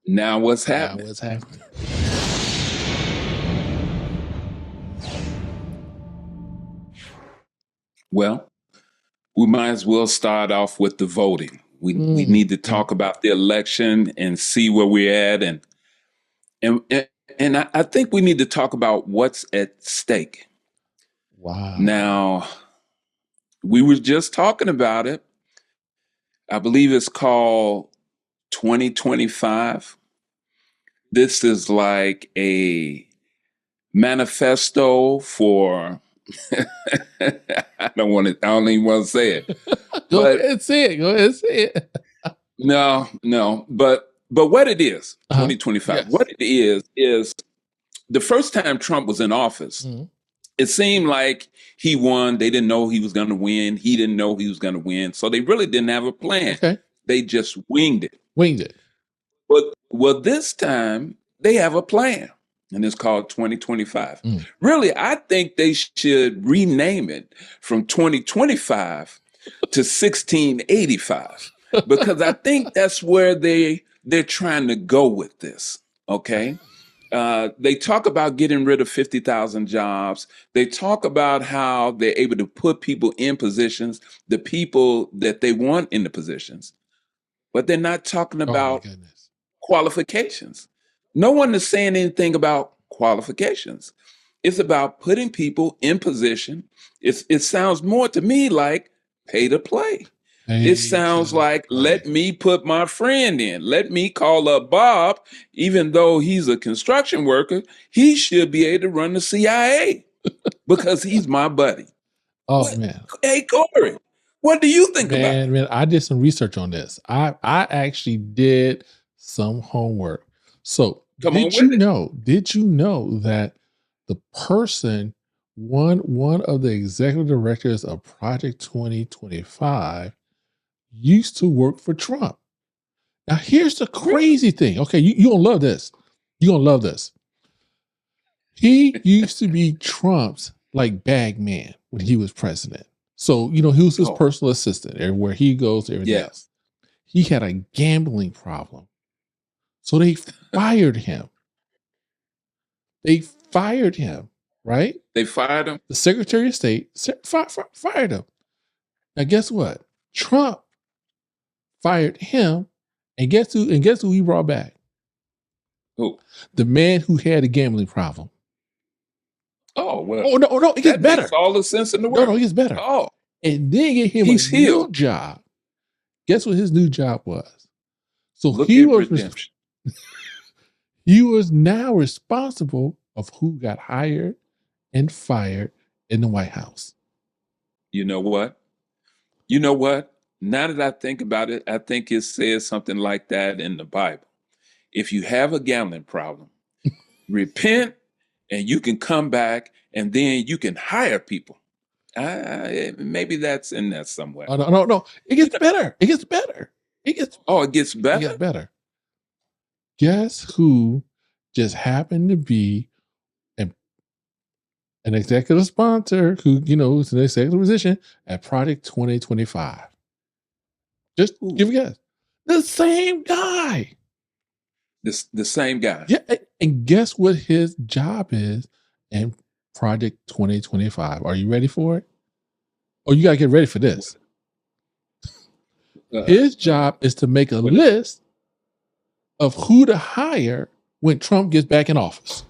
Now what's Now happening? what's happening? Well, we might as well start off with the voting. We need to talk about the election and see where we're at, and and I think we need to talk about what's at stake. Wow. Now, we were just talking about it. I believe it's called 2025. This is like a manifesto for I don't even want to say it. Go But ahead and say it. Go ahead and say it. no. But what it is, 2025, Yes. what it is the first time Trump was in office, Mhm. it seemed like he won. They didn't know he was going to win. He didn't know he was going to win. So they really didn't have a plan. Okay. They just winged it. Winged it. But well, this time they have a plan, and it's called 2025. Mm. Really, I think they should rename it from 2025 to 1685 because I think that's where they're trying to go with this. Okay. They talk about getting rid of 50,000 jobs. They talk about how they're able to put people in positions, the people that they want in the positions, but they're not talking Oh my about goodness. qualifications. No one is saying anything about qualifications. It's about putting people in position. It sounds more to me like pay to play. It Pay sounds to like play. let me put my friend in. Let me call up Bob, even though he's a construction worker. He should be able to run the CIA because he's my buddy. Oh What? man. Hey Corey, what do you think about it? Man, I did some research on this. I actually did some homework. So Come on with it. did you know that the person, one of the executive directors of Project 2025 used to work for Trump? Now here's the Really? crazy thing. Okay, you gonna love this. You're gonna love this. He used to be Trump's like bag man when he was president. So, he was his Oh, personal assistant everywhere he goes, everything yeah. else. He had a gambling problem. So they fired him. They fired him, right? They fired him. The Secretary of State fired him. Now, guess what? Trump fired him, and guess who he brought back? Who? The man who had a gambling problem. Oh, well, Oh no, it gets that makes better. all the sense in the No, world. it gets better. Oh, And then get him a he's new healed. job. Guess what his new job was? So Look at redemption. he was now responsible of who got hired and fired in the White House. You know what? You know what? Now that I think about it, I think it says something like that in the Bible. If you have a gambling problem, repent and you can come back and then you can hire people. Maybe that's in there somewhere. Oh no. It gets better. It gets better. It gets It gets better. better. Guess who just happened to be an executive sponsor who, is an executive position at Project 2025? Just give a guess. The same guy. The same guy. Yeah. And guess what his job is in Project 2025? Are you ready for it? Oh, you got to get ready for this. His job is to make a list of who to hire when Trump gets back in office.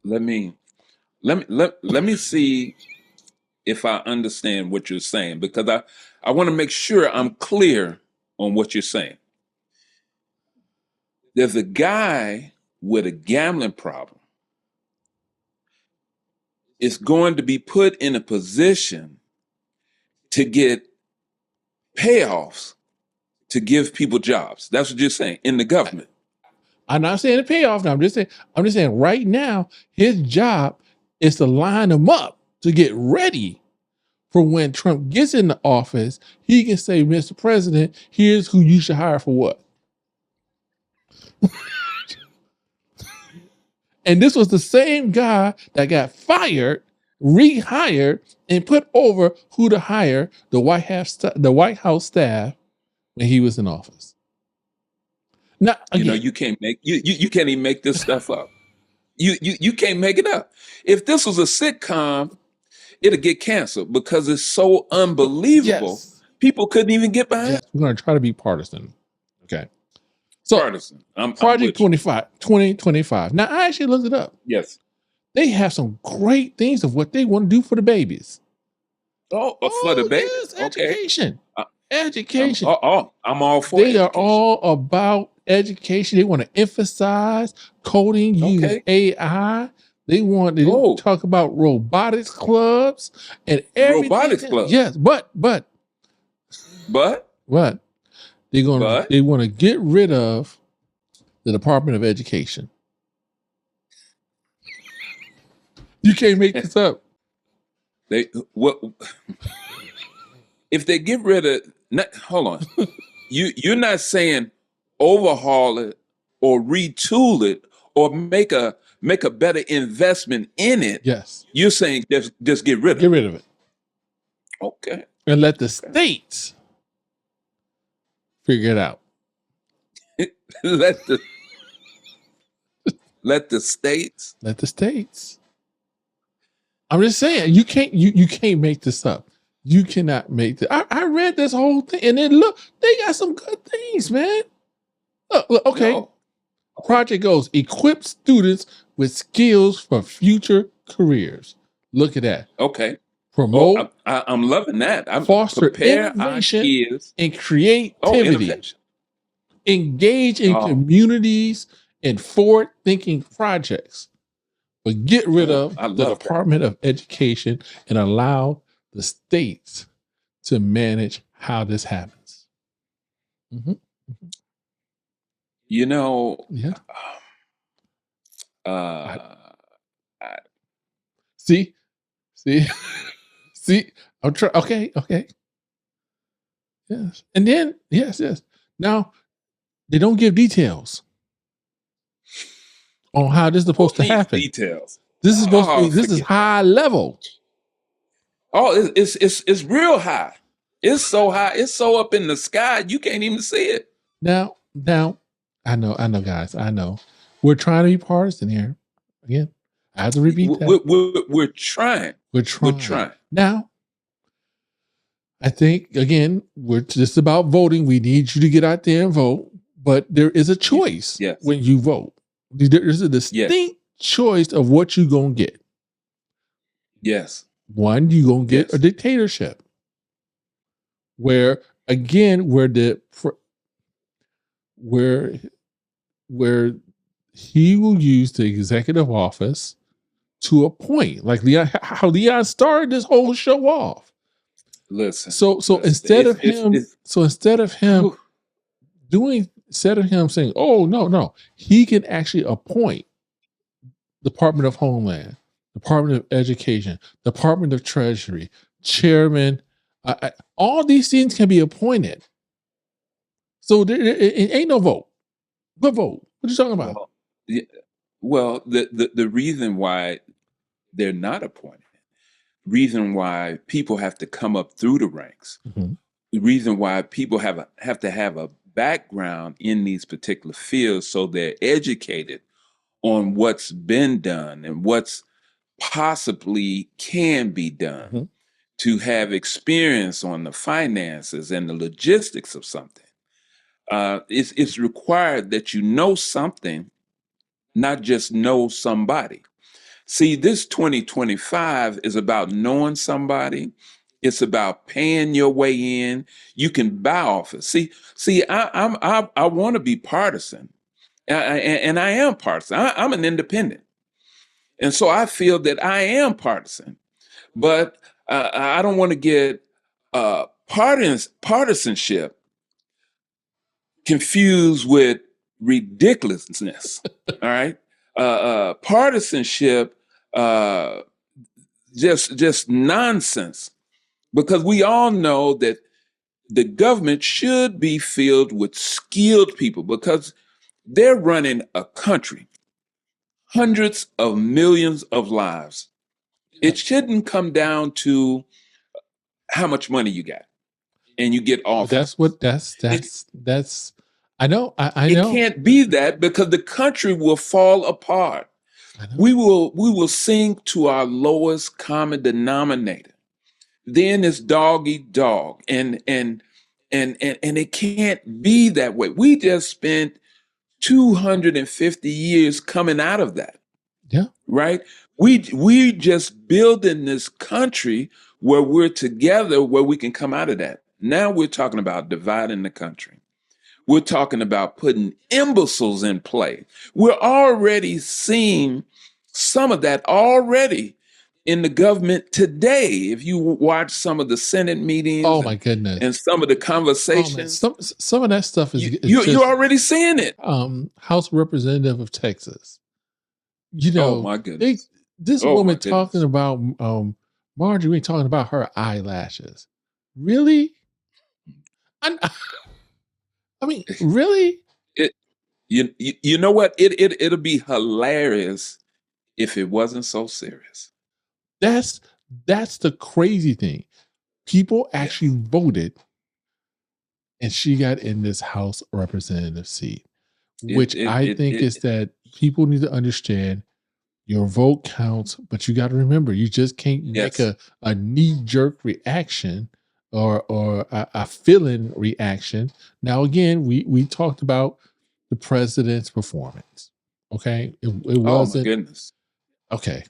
Let me see if I understand what you're saying, because I want to make sure I'm clear on what you're saying. There's a guy with a gambling problem is going to be put in a position to get payoffs to give people jobs. That's what you're saying in the government. I'm not saying the payoff now. I'm just saying right now, his job is to line them up to get ready for when Trump gets into office. He can say, Mr. President, here's who you should hire for what. And this was the same guy that got fired, rehired, and put over who to hire the White House staff when he was in office. Now You know, again, you can't make you can't even make this stuff up. You can't make it up. If this was a sitcom, it'll get canceled because it's so unbelievable. yes, People couldn't even get behind yes, we're going to try to be partisan. Okay. So partisan. I'm Project with you. 2025. Now I actually looked it up. Yes. They have some great things of what they want to do for the babies. Oh, for the Oh, babies. yes, Okay. education. I- Education. I'm all for They are education. all about education. They want to emphasize coding, use Okay. AI. They Oh, talk about robotics clubs and everything. robotics club. Yes, but But what but they want to get rid of the Department of Education. You can't make this up. they what if they get rid of hold on. You're not saying overhaul it or retool it or make a better investment in it. Yes, You're saying just get rid of get it. rid of it Okay. and let the states figure it out. let the let the states. Let the states. I'm just saying you can't make this up. You cannot make this. I read this whole thing and then look, they got some good things, man. Look, okay. No. Project goes equip students with skills for future careers. Look at that. Okay. Promote, I'm loving that. I'm foster prepare our innovation kids. and Oh, creativity. innovation. Engage in Oh, communities and forward-thinking projects. But get rid of I the love that. Department of Education and allow the states to manage how this happens. Mhm. You know, Yeah. uh, See, see. I'm trying. Okay. Yes, and then yes. Now they don't give details on how this is supposed to who needs happen. details? This is supposed to Oh, be. This is forget. high level. Oh, it's real high. It's so high. It's so up in the sky. You can't even see it. Now, I know, guys. I know. We're trying to be partisan here. Again, I have to repeat that. We're trying. We're We're trying. trying. Now, I think again, we're just about voting. We need you to get out there and vote, but there is a choice Yes. when you vote. There's a distinct choice of what you're gonna get. Yes. One, you're gonna get a dictatorship, where again, where he will use the executive office to appoint, like how Leon started this whole show off. Listen. So instead of him saying, "Oh no," he can actually appoint Department of Homeland, Department of Education, Department of Treasury, chairman. All these things can be appointed. So it ain't no vote. Good vote. What you talking about? Well, yeah, well, the reason why they're not appointed, reason why people have to come up through the ranks, Mhm. the reason why people have to have a background in these particular fields so they're educated on what's been done and what's possibly can be done, Mhm. to have experience on the finances and the logistics of something. It's required that you know something, not just know somebody. See, this 2025 is about knowing somebody. It's about paying your way in. You can buy office. I want to be partisan, and I am partisan. I'm an independent, and so I feel that I am partisan. But I don't want to get partisanship confused with ridiculousness. All right, partisanship, uh, just nonsense. Because we all know that the government should be filled with skilled people because they're running a country, hundreds of millions of lives. It shouldn't come down to how much money you got and you get But office. that's I know. I It know. can't be that, because the country will fall apart. I know. We will sink to our lowest common denominator. Then it's dog eat dog, and it can't be that way. We just spent 250 years coming out of that, Yeah. right? We just building this country where we're together, where we can come out of that. Now we're talking about dividing the country. We're talking about putting imbeciles in play. We're already seeing some of that already in the government today. If you watch some of the Senate meetings Oh my goodness. and some of the Oh man, conversations, some of that stuff is you're just already seeing it. House Representative of Texas. You Oh know, my they goodness. this Oh my woman talking goodness. about Marjorie talking about her eyelashes. Really? I, I mean, really? It you know what? It'll be hilarious if it wasn't so serious. That's the crazy thing. People actually Yes. voted, and she got in this House Representative seat, It which it I it, think it is that people need to understand your vote counts, but you got to remember, you just can't make yes. a knee jerk reaction or a feeling reaction. Now, again, we talked about the president's performance. Okay, it Oh my wasn't goodness. okay.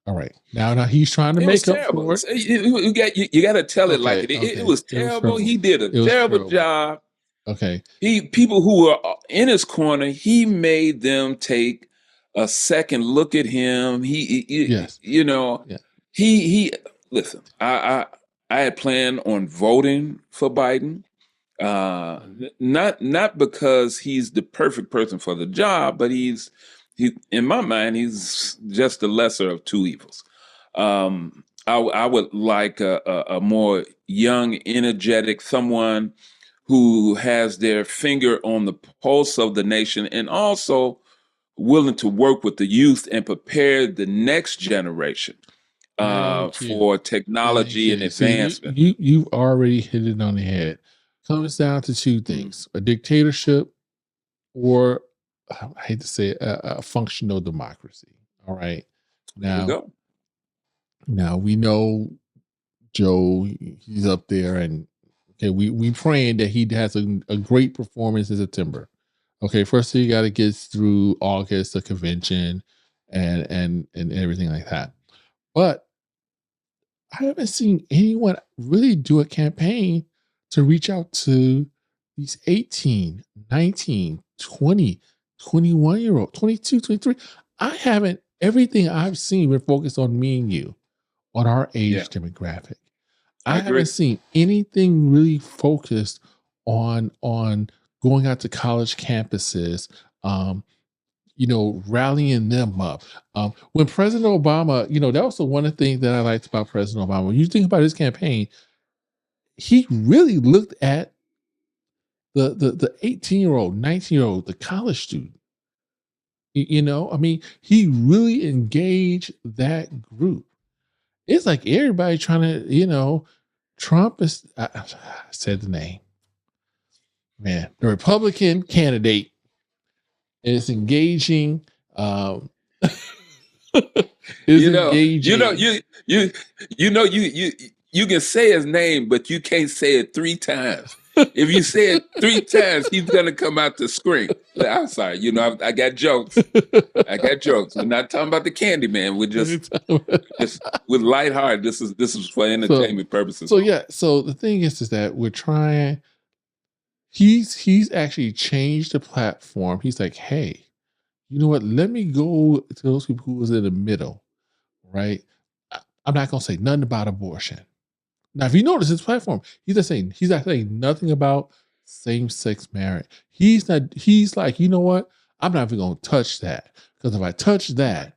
All right, now he's trying to It was make up terrible. for it. You got to tell it like Okay, it. It okay, was it was terrible. terrible. He did a It was terrible terrible. job. Okay, People who were in his corner, he made them take a second look at him. yes, You know, yeah, he listen. I had planned on voting for Biden. Not because he's the perfect person for the job, but he in my mind he's just the lesser of two evils. I would like a more young, energetic, someone who has their finger on the pulse of the nation, and also willing to work with the youth and prepare the next generation thank you. for Thank technology and you. See, advancement. you've already hit it on the head. Comes down to two Mm, things: a dictatorship or I hate to say it, a functional democracy. All right. there we Now, go. we know Joe. He's up there, and okay, we praying that he has a great performance in September. Okay, first you got to get through August, the convention, and everything like that. But I haven't seen anyone really do a campaign to reach out to these 18, 19, 20, 21-year old, 22, 23. I haven't, everything I've seen been focused on me and you, on our Yeah, age demographic. I I haven't agree. seen anything really focused on going out to college campuses, um, rallying them up. When President Obama, that was the one of the things that I liked about President Obama. When you think about his campaign, he really looked at the 18-year-old, 19-year-old, the college student. I mean, he really engaged that group. It's like everybody trying to, Trump is, I said the name, man, the Republican candidate is engaging, um, is You know, you know, engaging. you can say his name, but you can't say it three times. If you say it three times, he's gonna come out to scream. I'm sorry, I got jokes. I got jokes. We're not talking about the candy man. We're just with lighthearted. This is for so entertainment purposes so only. yeah, so the thing is that we're trying. He's actually changed the platform. He's like, hey, you know what? Let me go to those people who was in the middle, right? I'm not gonna say nothing about abortion. Now, if you notice his platform, he's not saying nothing about same-sex marriage. He's like, you know what? I'm not even gonna touch that. Because if I touch Right. that,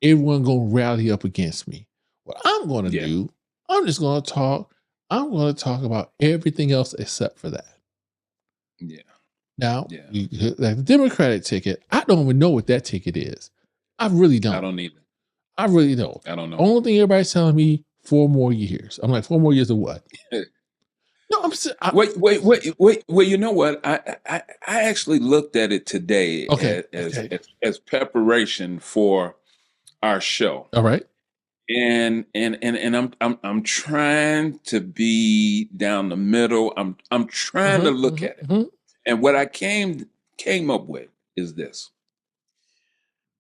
everyone gonna rally up against me. What I'm gonna Yeah. do, I'm just gonna talk. I'm gonna talk about everything else except for that. Yeah. Now, Yeah. like the Democratic ticket, I don't even know what that ticket is. I really I don't. don't either. I really don't. I don't know. Only thing everybody's telling me 4 more years. I'm like, 4 more years of what? No, Wait. Well, you know what? I actually looked at it today okay. as, Okay. as preparation for our show, All right. and I'm trying to be down the middle. I'm trying to look at it, and what I came up with is this.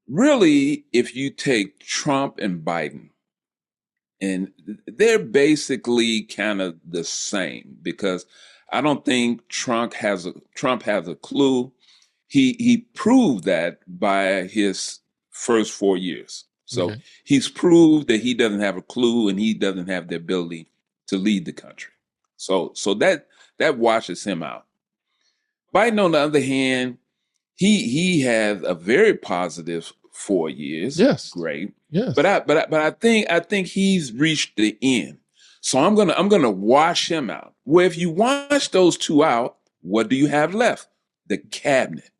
Really, if you take Trump and Biden, and they're basically kind of the same because I don't think Trump has a clue. He proved that by his first 4 years. So Okay. he's proved that he doesn't have a clue and he doesn't have the ability to lead the country. So that washes him out. Biden, on the other hand, he has a very positive 4 years. Yes. Great. Yes. But I think he's reached the end. So I'm gonna wash him out. Well, if you wash those two out, what do you have left? The cabinet.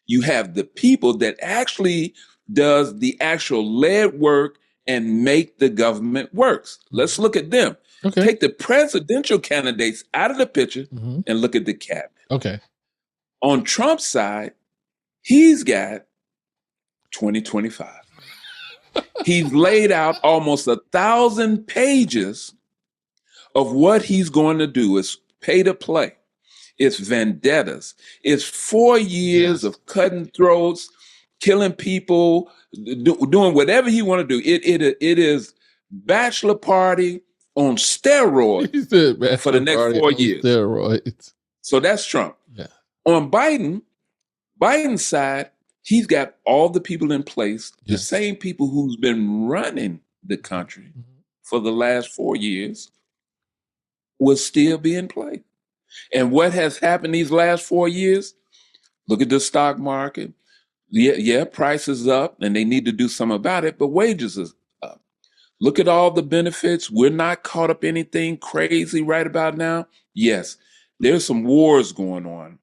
You have the people that actually does the actual lead work and make the government works. Let's look at them. Okay. Take the presidential candidates out of the picture and look at the cabinet. Okay. On Trump's side, he's got 2025. He's laid out almost 1,000 pages of what he's going to do. It's pay to play. It's vendettas. It's 4 years of cutting throats, killing people, doing whatever he want to do. It is bachelor party on steroids He said for the next 4 years. Steroids. So that's Trump. Yeah. On Biden's side, he's got all the people in place, the same people who's been running the country for the last 4 years will still be in place. And what has happened these last 4 years? Look at the stock market. Yeah, prices up and they need to do something about it, but wages is up. Look at all the benefits. We're not caught up in anything crazy right about now. Yes, there's some wars going on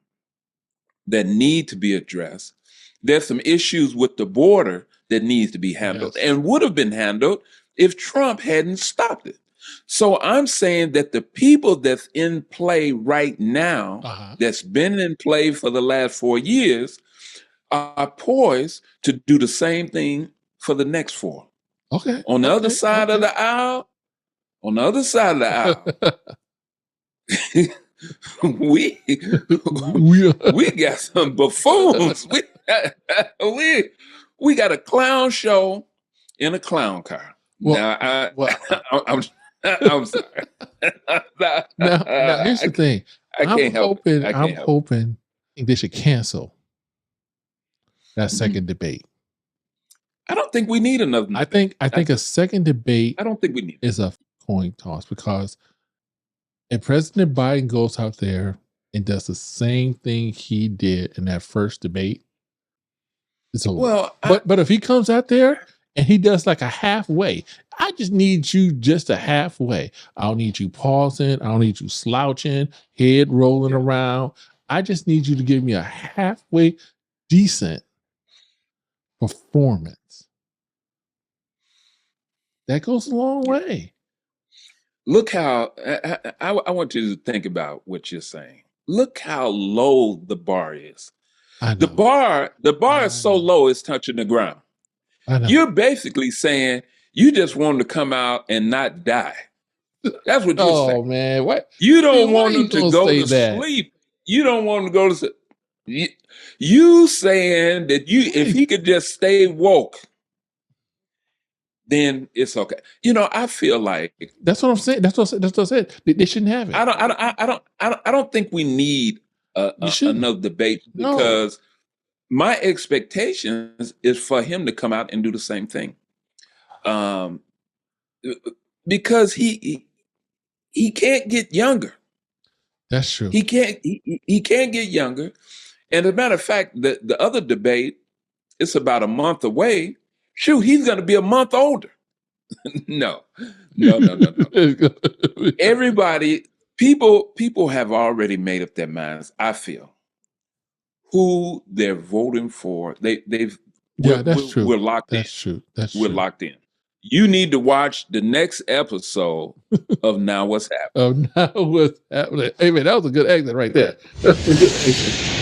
that need to be addressed. There's some issues with the border that needs to be handled and would have been handled if Trump hadn't stopped it. So I'm saying that the people that's in play right now, that's been in play for the last 4 years, are poised to do the same thing for the next 4. Okay. On the other side of the aisle, we got some buffoons. We got a clown show in a clown car. Now, I'm sorry. Now here's the thing. I'm hoping they should cancel that second debate. I don't think we need another. I think a second debate. I don't think we need is a coin toss because if President Biden goes out there and does the same thing he did in that first debate, it's over. Well, but if he comes out there and he does like a halfway, I just need you just a halfway. I don't need you pausing. I don't need you slouching, head rolling around. I just need you to give me a halfway decent performance. That goes a long way. Look how I want you to think about what you're saying. Look how low the bar is. The bar is so low it's touching the ground. You're basically saying you just want to come out and not die. That's what you're saying. Oh man, what? You don't want them to go to sleep. You don't want them to go to sleep. You saying that if he could just stay woke, then it's okay. I feel like that's what I'm saying. That's what I said. They shouldn't have it. I don't think we need another debate because my expectations is for him to come out and do the same thing. Because he can't get younger. That's true. He can't get younger. And as a matter of fact, the other debate, it's about a month away. Shoot, he's going to be a month older. No. Everybody, people have already made up their minds, I feel, who they're voting for. That's true. We're locked in. That's true. We're locked in. You need to watch the next episode of Now What's Happening. Now what's happening? Hey man, that was a good exit right there. That's a good exit.